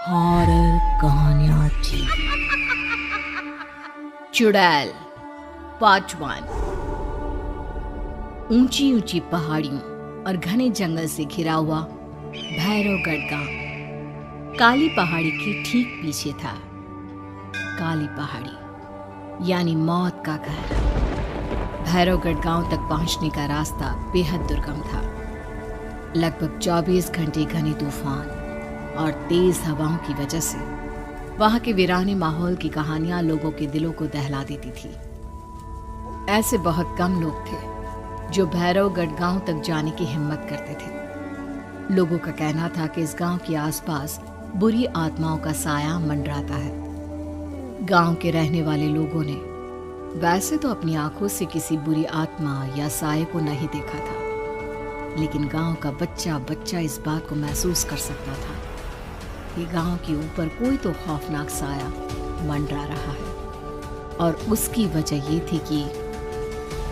Horror कहानियां थी। चुड़ैल पार्ट 1। ऊंची ऊंची पहाड़ियों और घने जंगल से घिरा हुआ भैरवगढ़ गांव काली पहाड़ी के ठीक पीछे था। काली पहाड़ी यानी मौत का घर। भैरवगढ़ गांव तक पहुंचने का रास्ता बेहद दुर्गम था। लगभग 24 घंटे घने तूफान और तेज हवाओं की वजह से वहां के वीराने माहौल की कहानियां लोगों के दिलों को दहला देती थी। ऐसे बहुत कम लोग थे जो भैरवगढ़ गांव तक जाने की हिम्मत करते थे। लोगों का कहना था कि इस गांव के आसपास बुरी आत्माओं का साया मंडराता है। गांव के रहने वाले लोगों ने वैसे तो अपनी आंखों से किसी बुरी आत्मा या साये को नहीं देखा था, लेकिन गांव का बच्चा बच्चा इस बात को महसूस कर सकता था कि गांव के ऊपर कोई तो खौफनाक साया मंडरा रहा है। और उसकी वजह ये थी कि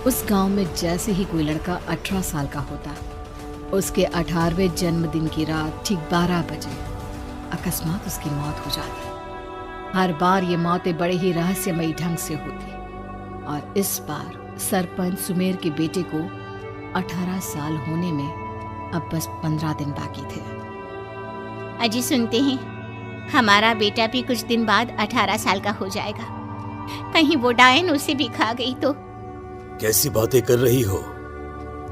उस गांव में जैसे ही कोई लड़का 18 साल का होता, उसके 18वें जन्मदिन की रात ठीक 12 बजे अकस्मात उसकी मौत हो जाती। हर बार ये मौतें बड़े ही रहस्यमयी ढंग से होती और इस बार सरपंच सुमेर के बेटे को 18 साल होने में अब बस 15 दिन बाकी थे। अजी सुनते हैं, हमारा बेटा भी कुछ दिन बाद 18 साल का हो जाएगा। कहीं वो डायन उसे भी खा गई तो। कैसी बातें कर रही हो?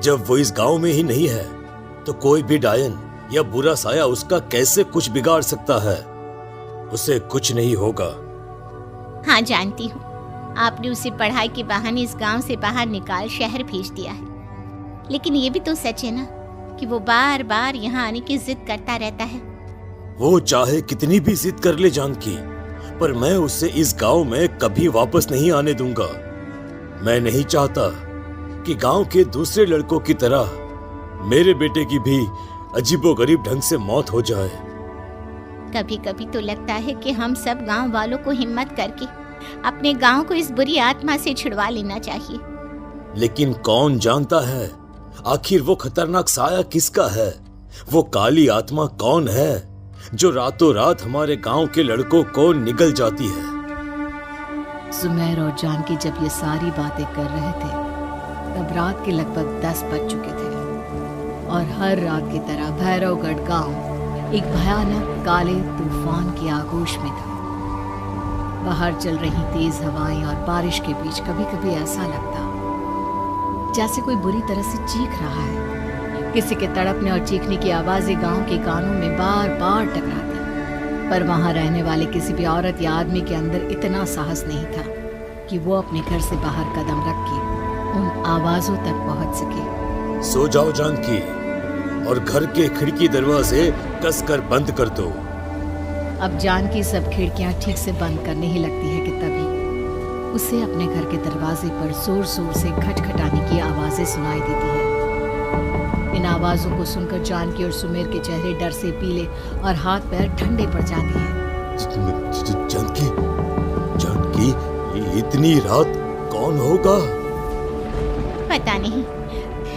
जब वो इस गांव में ही नहीं है तो कोई भी डायन या बुरा साया उसका कैसे कुछ बिगाड़ सकता है? उसे कुछ नहीं होगा। हाँ जानती हूँ, आपने उसे पढ़ाई के बहाने इस गांव से बाहर निकाल शहर भेज दिया है, लेकिन ये भी तो सच है ना कि वो बार बार यहाँ आने की जिद करता रहता है। वो चाहे कितनी भी जिद कर ले जानकी, पर मैं उसे इस गांव में कभी वापस नहीं आने दूंगा। मैं नहीं चाहता कि गांव के दूसरे लड़कों की तरह मेरे बेटे की भी अजीबोगरीब ढंग से मौत हो जाए। कभी कभी तो लगता है कि हम सब गांव वालों को हिम्मत करके अपने गांव को इस बुरी आत्मा से छुड़वा लेना चाहिए। लेकिन कौन जानता है आखिर वो खतरनाक साया किसका है? वो काली आत्मा कौन है जो रातों रात हमारे गांव के लड़कों को निगल जाती है? सुमेर और जानकी जब ये सारी बातें कर रहे थे तब रात के लगभग 10 बज चुके थे और हर रात की तरह भैरवगढ़ गांव एक भयानक काले तूफान की आगोश में था। बाहर चल रही तेज हवाएं और बारिश के बीच कभी कभी ऐसा लगता जैसे कोई बुरी तरह से चीख रहा है। किसी के तड़पने और चीखने की आवाजें गांव के कानों में बार बार टकराती, पर वहां रहने वाले किसी भी औरत या आदमी के अंदर इतना साहस नहीं था कि वो अपने घर से बाहर कदम रख के उन आवाजों तक पहुंच सके। सो जाओ जानकी और घर के खिड़की दरवाजे कसकर बंद कर दो। अब जानकी सब खिड़कियां ठीक से बंद करने ही लगती है कि तभी उसे अपने घर के दरवाजे पर जोर जोर से खटखटाने की आवाजें सुनाई देती है। इन आवाजों को सुनकर जानकी और सुमेर के चेहरे डर से पीले और हाथ पैर ठंडे पड़ जाते हैं। जानकी, जानकी, इतनी रात कौन होगा? पता नहीं,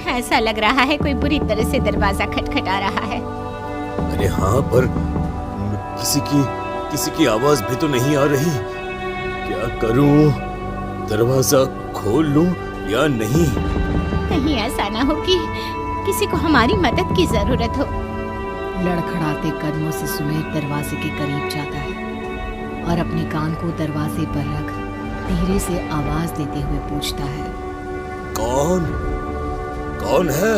ऐसा लग रहा है कोई बुरी तरह से दरवाजा खटखटा रहा है। अरे हाँ, पर किसी की आवाज भी तो नहीं आ रही। क्या करूं? दरवाजा खोल लूं या नहीं? कहीं ऐसा ना हो कि किसी को हमारी मदद की जरूरत हो। लड़खड़ाते कदमों से सुमेर दरवाजे के करीब जाता है और अपने कान को दरवाजे पर रख धीरे से आवाज देते हुए पूछता है, कौन? कौन है?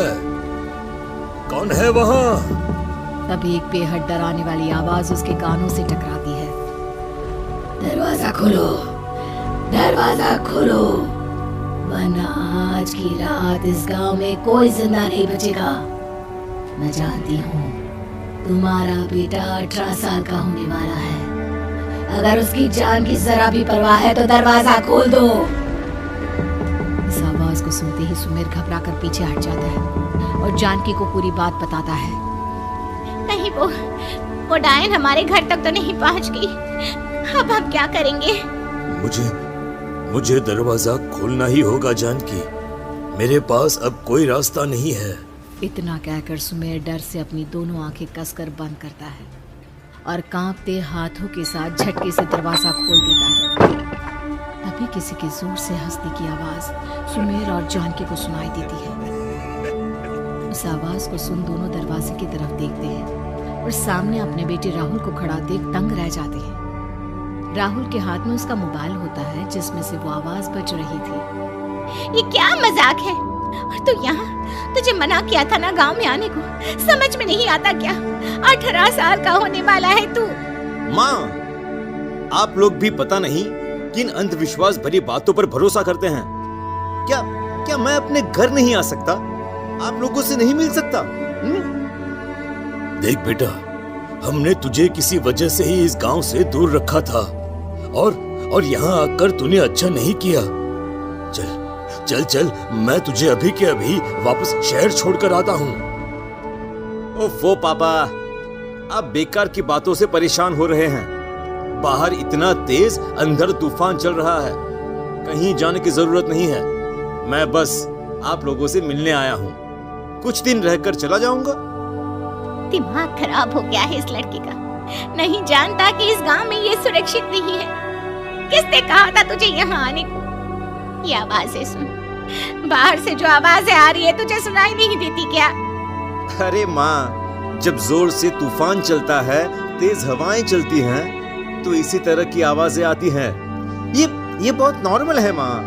कौन है वहां? तभी एक बेहद डराने वाली आवाज उसके कानों से टकराती है। दरवाजा खोलो, दरवाजा खोलो, वरना आज की रात इस गांव में कोई जिंदा नहीं बचेगा। मैं जानती हूँ तुम्हारा बेटा 18 साल का होने वाला है। अगर उसकी जान की जरा भी परवाह है तो दरवाजा खोल दो। इस आवाज को सुनते ही सुमेर घबरा कर पीछे हट जाता है और जानकी को पूरी बात बताता है। कहीं वो डायन हमारे घर तक तो नहीं पहुंच गई? अब हम क्या करेंगे? मुझे दरवाजा खोलना ही होगा जानकी। मेरे पास अब कोई रास्ता नहीं है। इतना कहकर सुमेर डर से अपनी दोनों आंखें कसकर बंद करता है और कांपते हाथों के साथ झटके से दरवाजा खोल देता है। तभी किसी के जोर से हंसने की आवाज सुमेर और जानकी को सुनाई देती है। उस आवाज को सुन दोनों दरवाजे की तरफ देखते हैं और सामने अपने बेटे राहुल को खड़ा देख तंग रह जाते हैं। राहुल के हाथ में उसका मोबाइल होता है जिसमें से वो आवाज बज रही थी। ये क्या मजाक है? और तू यहाँ, तुझे मना किया था ना गांव में आने को, समझ में नहीं आता क्या? 18 साल का होने वाला है तू। माँ, आप लोग भी पता नहीं किन अंधविश्वास भरी बातों पर भरोसा करते हैं। क्या मैं अपने घर नहीं आ सकता? आप लोगों से नहीं मिल सकता? देख बेटा, हमने तुझे किसी वजह से ही इस गांव से दूर रखा था और यहाँ आकर तूने अच्छा नहीं किया। चल, मैं तुझे अभी के अभी वापस शहर छोड़कर आता हूँ। ओफो पापा, आप बेकार की बातों से परेशान हो रहे हैं। बाहर इतना तेज अंधड़ तूफान चल रहा है, कहीं जाने की जरूरत नहीं है। मैं बस आप लोगों से मिलने आया हूँ, कुछ दिन रहकर चला जाऊंगा। दिमाग खराब हो गया है इस लड़के का, नहीं जानता कि इस गांव में ये सुरक्षित नहीं है। किसने कहा था तुझे यहाँ आने को? ये आवाजें सुन, बाहर से जो आवाजें आ रही है तुझे सुनाई नहीं देती क्या? अरे माँ, जब जोर से तूफान चलता है, तेज हवाएं चलती हैं, तो इसी तरह की आवाजें आती हैं। ये बहुत नॉर्मल है माँ।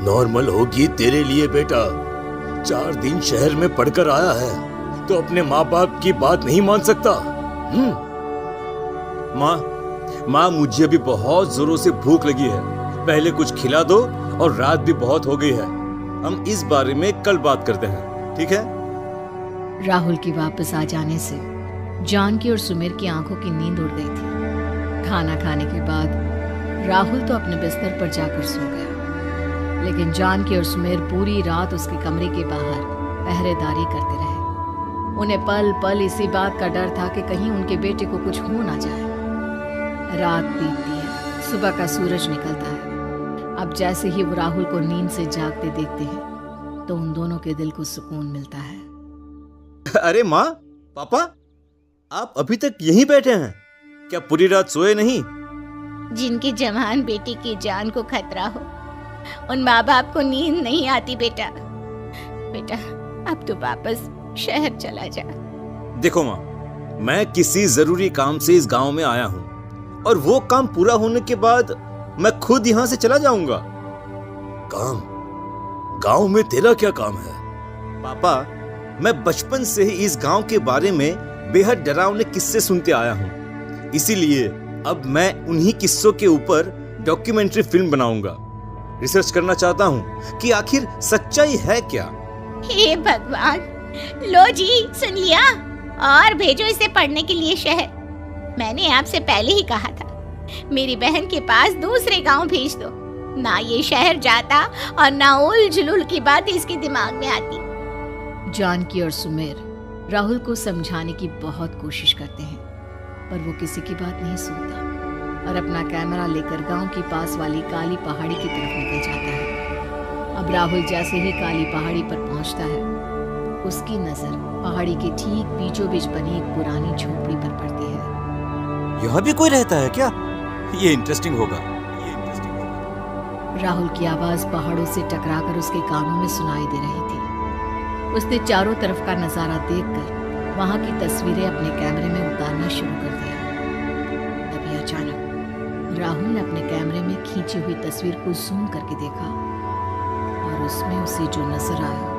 नॉर्मल होगी तेरे लिए बेटा। 4 दिन शहर में पढ़कर आया है तो अपने माँ बाप की बात नहीं मान सकता। माँ, मुझे अभी बहुत जोरों से भूख लगी है, पहले कुछ खिला दो, और रात भी बहुत हो गई है। हम इस बारे में कल बात करते हैं, ठीक है? राहुल की वापस आ जाने से जानकी और सुमेर की आंखों की नींद उड़ गई थी। खाना खाने के बाद राहुल तो अपने बिस्तर पर जाकर सो गया, लेकिन जानकी और सुमेर पूरी रात उसके कमरे के बाहर पहरेदारी करते रहे। उन्हें पल पल इसी बात का डर था कि कहीं उनके बेटे को कुछ हो ना जाए। रात बीतती है, सुबह का सूरज निकलता है। अब जैसे ही वो राहुल को नींद से जागते देखते हैं तो उन दोनों के दिल को सुकून मिलता है। अरे माँ, पापा, आप अभी तक यहीं बैठे हैं? क्या पूरी रात सोए नहीं? जिनकी जवान बेटी की जान को खतरा हो, उन माँ बाप को नींद नहीं आती बेटा। अब तो वापस शहर चला जा। देखो माँ, मैं किसी जरूरी काम से इस गांव में आया हूँ, और वो काम पूरा होने के बाद मैं खुद यहाँ से चला जाऊंगा। काम? गांव में तेरा क्या काम है? पापा, मैं बचपन से ही इस गांव के बारे में बेहद डरावने किस्से सुनते आया हूँ, इसीलिए अब मैं उन्हीं किस्सों के ऊपर डॉक्यूमेंट्री फिल्म बनाऊंगा। रिसर्च करना चाहता हूँ कि आखिर सच्चाई है क्या। हे भगवान, लो जी, सुन लिया, और भेजो इसे पढ़ने के लिए शहर। मैंने आपसे पहले ही कहा था, मेरी बहन के पास दूसरे गांव भेज दो। ना ये शहर जाता और ना उल जुलूल की बात इसके दिमाग में आती। जानकी और सुमेर राहुल को समझाने की बहुत कोशिश करते हैं, पर वो किसी की बात नहीं सुनता और अपना कैमरा लेकर गांव की पास वाली काली पहाड़ी की तरफ निकल जाता है। अब राहुल जैसे ही काली पहाड़ी पर पहुंचता है, उसकी नजर पहाड़ी के ठीक बीचों बीच बनी एक पुरानी झोपड़ी पर पड़ती है। यहाँ भी कोई रहता है क्या? ये इंटरेस्टिंग होगा। राहुल की आवाज पहाड़ों से टकराकर उसके कानों में सुनाई दे रही थी। उसने चारों तरफ का नजारा देखकर वहां की तस्वीरें अपने कैमरे में उतारना शुरू कर दिया। तभी अचानक राहुल ने अपने कैमरे में खींची हुई तस्वीर को जूम करके देखा, और उसमें उसे जो नजर आया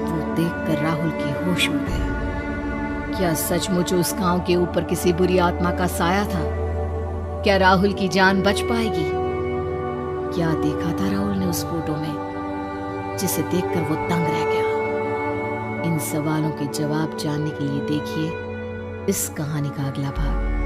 वो देखकर राहुल की होश उड़ गया। क्या सचमुच उस गांव के ऊपर किसी बुरी आत्मा का साया था? क्या राहुल की जान बच पाएगी? क्या देखा था राहुल ने उस फोटो में जिसे देखकर वो दंग रह गया? इन सवालों के जवाब जानने के लिए देखिए इस कहानी का अगला भाग।